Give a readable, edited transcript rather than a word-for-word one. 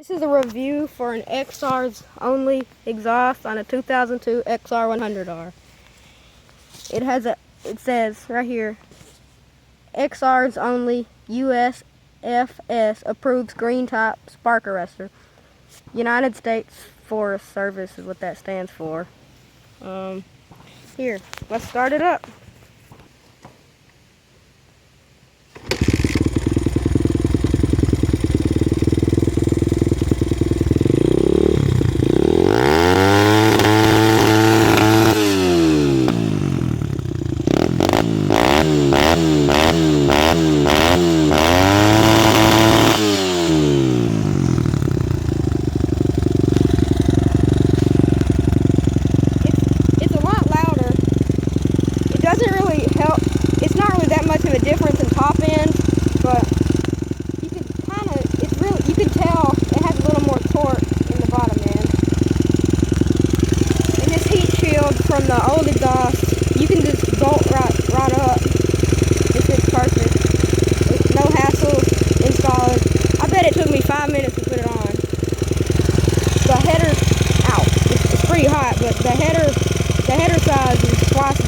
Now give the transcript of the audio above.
This is a review for an XR's only exhaust on a 2002 XR100R. It says right here, XR's only USFS approves green top spark arrestor. United States Forest Service is what that stands for. Here, let's start it up. Doesn't really help. It's not really that much of a difference in top end, but you can you can tell it has a little more torque in the bottom end. And this heat shield from the old exhaust, you can just bolt right up. It fits perfect. It's no hassle installing. I bet it took me 5 minutes to put it on. The header, it's pretty hot, but the header size is twice